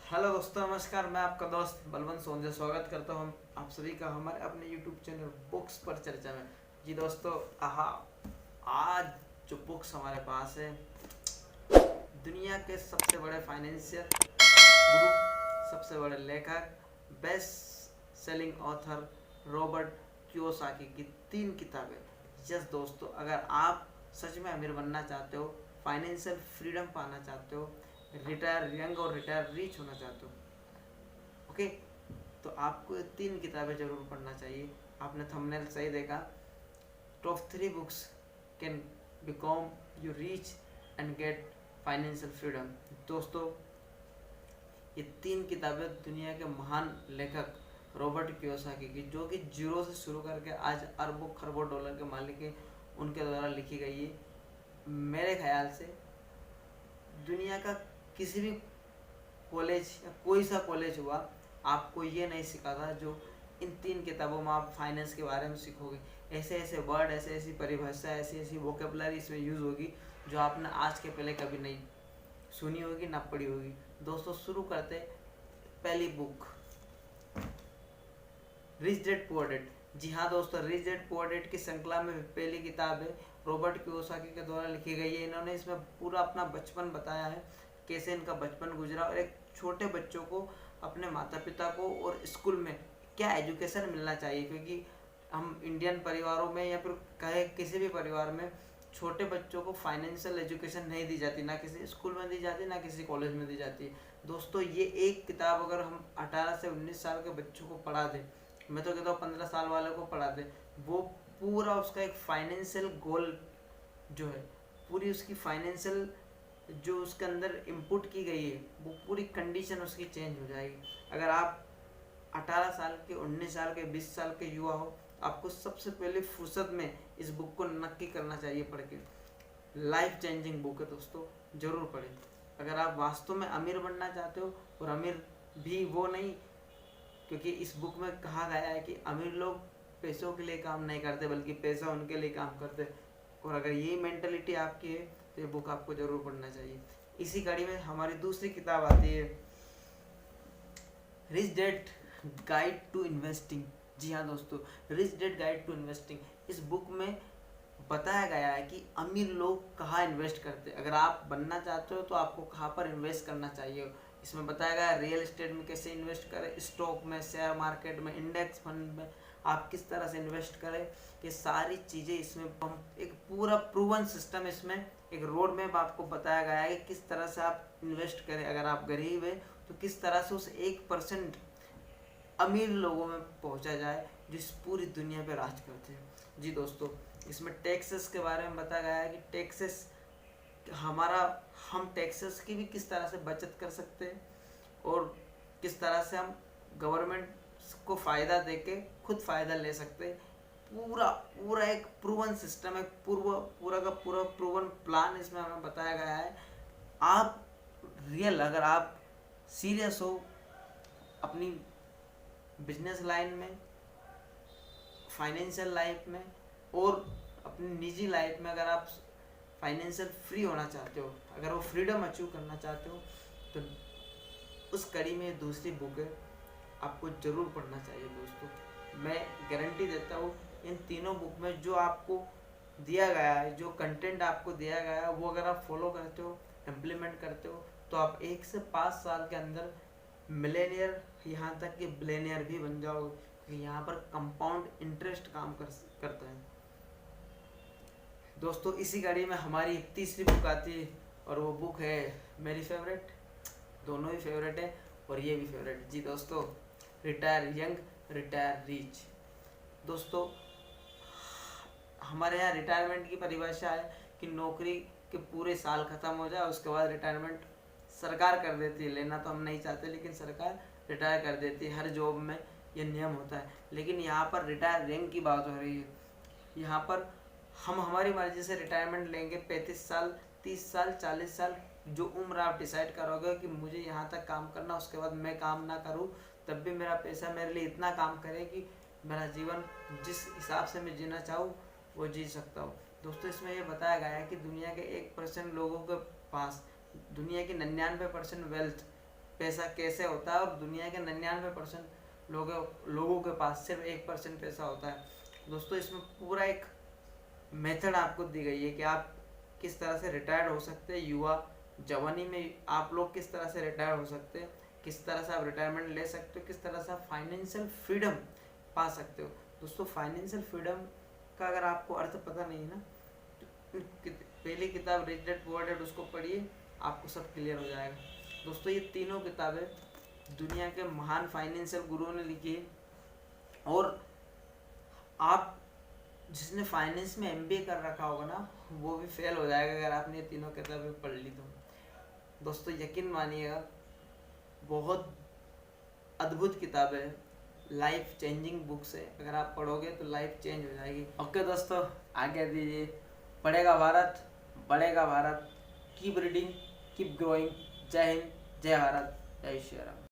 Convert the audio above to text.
Hello दोस्तों, नमस्कार। मैं आपका दोस्त बलवंत सोंजे स्वागत करता हूँ आप सभी का हमारे अपने यूट्यूब चैनल बुक्स पर चर्चा में। जी दोस्तों, आज जो बुक्स हमारे पास है, दुनिया के सबसे बड़े फाइनेंशियल गुरु, सबसे बड़े लेखक, best selling author Robert Kiyosaki की 3 किताबें। यस दोस्तों, अगर आप सच में अमीर बनना चाहते हो, फाइनेंशियल फ्रीडम पाना चाहते हो, रिटायर यंग और रिटायर रिच होना चाहते हो, ओके, तो आपको ये 3 किताबें जरूर पढ़ना चाहिए। आपने थंबनेल सही देखा। Top 3 books can become you rich and get financial freedom. दोस्तों, ये 3 किताबें दुनिया के महान लेखक रॉबर्ट कियोसाकी की, जो कि जीरो से शुरू करके आज अरबों खरबों डॉलर के मालिक हैं, उनके द्वारा लिखी गई है। मेरे ख्याल से दुनिया का किसी भी कॉलेज या कोई सा कॉलेज हुआ, आपको ये नहीं सिखाता जो इन 3 किताबों में आप फाइनेंस के बारे में सीखोगे। ऐसे ऐसे वर्ड, ऐसे ऐसी परिभाषा, ऐसी ऐसी वोकेबलरी इसमें यूज़ होगी जो आपने आज के पहले कभी नहीं सुनी होगी ना पढ़ी होगी। दोस्तों, शुरू करते पहली book, rich dad poor dad. जी हाँ दोस्तों, रिच डैड पुअर डैड की श्रृंखला में पहली किताब है, रॉबर्ट कियोसाकी के द्वारा लिखी गई है। इन्होंने इसमें पूरा अपना बचपन बताया है, कैसे इनका बचपन गुजरा और एक छोटे बच्चों को अपने माता पिता को और स्कूल में क्या एजुकेशन मिलना चाहिए, क्योंकि हम इंडियन परिवारों में या फिर कहे किसी भी परिवार में छोटे बच्चों को फाइनेंशियल एजुकेशन नहीं दी जाती, ना किसी स्कूल में दी जाती, ना किसी कॉलेज में दी जाती है। दोस्तों, ये एक किताब अगर हम 18 से 19 साल के बच्चों को पढ़ा दें, मैं तो कहता हूँ 15 साल वाले को पढ़ा दे, वो पूरा उसका एक फाइनेंशियल गोल जो है, पूरी उसकी फाइनेंशियल जो उसके अंदर इनपुट की गई है, वो पूरी कंडीशन उसकी चेंज हो जाएगी। अगर आप 18 साल के, 19 साल के, 20 साल के युवा हो, आपको सबसे पहले फुर्सत में इस बुक को नक्की करना चाहिए पढ़ के। लाइफ चेंजिंग बुक है दोस्तों, जरूर पढ़ें। अगर आप वास्तव में अमीर बनना चाहते हो, और अमीर भी वो नहीं, क्योंकि इस बुक में कहा गया है कि अमीर लोग पैसों के लिए काम नहीं करते, बल्कि पैसा उनके लिए काम करते। और अगर यही मेंटलिटी आपकी है तो ये बुक आपको जरूर पढ़ना चाहिए। इसी कड़ी में हमारी दूसरी किताब आती है, rich dad guide to investing. जी हाँ दोस्तों, rich dad guide to investing. इस बुक में बताया गया है कि अमीर लोग कहाँ इन्वेस्ट करते हैं। अगर आप बनना चाहते हो तो आपको कहाँ पर इन्वेस्ट करना चाहिए। इसमें बताया गया है रियल एस्टेट में कैसे इन्वेस्ट करें, स्टॉक में, शेयर मार्केट में, इंडेक्स फंड में आप किस तरह से इन्वेस्ट करें। ये सारी चीज़ें इसमें हम एक पूरा प्रूवन सिस्टम, इसमें एक रोड मैप आपको बताया गया है कि किस तरह से आप इन्वेस्ट करें। अगर आप गरीब है तो किस तरह से उस 1% अमीर लोगों में पहुंचा जाए जो इस पूरी दुनिया पे राज करते हैं। जी दोस्तों, इसमें टैक्सेस के बारे में बताया गया है कि टैक्सेस हमारा, हम टैक्सेस की भी किस तरह से बचत कर सकते हैं, और किस तरह से हम गवर्नमेंट को फ़ायदा देके खुद फ़ायदा ले सकते हैं। पूरा पूरा एक प्रूवन सिस्टम है, पूरा का पूरा प्रूवन प्लान इसमें हमें बताया गया है। आप रियल, अगर आप सीरियस हो अपनी बिजनेस लाइन में, फाइनेंशियल लाइफ में, और अपनी निजी लाइफ में, अगर आप फाइनेंशियल फ्री होना चाहते हो, अगर वो फ्रीडम अचीव करना चाहते हो, तो उस कड़ी में दूसरी बुक है, आपको ज़रूर पढ़ना चाहिए दोस्तों। मैं गारंटी देता हूँ, इन तीनों बुक में जो आपको दिया गया है, जो कंटेंट आपको दिया गया है, वो अगर आप फॉलो करते हो, इम्प्लीमेंट करते हो, तो आप 1 से 5 साल के अंदर मिलेनियर, यहाँ तक कि बिलेनियर भी बन जाओगे, क्योंकि यहाँ पर कंपाउंड इंटरेस्ट काम करता है दोस्तों। इसी गाड़ी में हमारी तीसरी बुक आती है, और वो बुक है मेरी फेवरेट, दोनों ही फेवरेट है और ये भी फेवरेट। जी दोस्तों, रिटायर यंग रिटायर रिच। दोस्तों, हमारे यहाँ रिटायरमेंट की परिभाषा है कि नौकरी के पूरे साल ख़त्म हो जाए, उसके बाद रिटायरमेंट सरकार कर देती है। लेना तो हम नहीं चाहते, लेकिन सरकार रिटायर कर देती है। हर जॉब में ये नियम होता है, लेकिन यहाँ पर रिटायर रैंक की बात हो रही है। यहाँ पर हम हमारी मर्जी से रिटायरमेंट लेंगे। 35 साल, 30 साल, 40 साल, जो उम्र आप डिसाइड करोगे कि मुझे यहाँ तक काम करना, उसके बाद मैं काम ना करूँ, तब भी मेरा पैसा मेरे लिए इतना काम करे कि मेरा जीवन जिस हिसाब से मैं जीना चाहूँ वो जी सकता हूँ। दोस्तों, इसमें ये बताया गया है कि दुनिया के 1% लोगों के पास दुनिया की 99% वेल्थ पैसा कैसे होता है और दुनिया के 99% लोगों के पास सिर्फ 1% पैसा होता है। दोस्तों इसमें पूरा एक मेथड आपको दी गई है कि आप किस तरह से रिटायर्ड हो सकते हैं। युवा जवानी में आप लोग किस तरह से रिटायर हो सकते हैं, किस तरह से आप रिटायरमेंट ले सकते हो, किस तरह से आप फाइनेंशियल फ्रीडम पा सकते हो। दोस्तों फाइनेंशियल फ्रीडम का अगर आपको अर्थ पता नहीं है ना, तो पहली किताब रिच डैड पुअर डैड उसको पढ़िए, आपको सब क्लियर हो जाएगा। दोस्तों ये तीनों किताबें दुनिया के महान फाइनेंशियल गुरुओं ने लिखी है, और आप जिसने फाइनेंस में एमबीए कर रखा होगा ना, वो भी फेल हो जाएगा अगर आपने ये तीनों किताबें पढ़ ली तो। दोस्तों यकीन मानिएगा, बहुत अद्भुत किताब है, लाइफ चेंजिंग बुक्स है। अगर आप पढ़ोगे तो लाइफ चेंज हो जाएगी। ओके दोस्तों, आगे दीजिए। पढ़ेगा भारत, बढ़ेगा Bharat. Keep reading, keep growing. जय हिंद, जय भारत, जय श्री राम।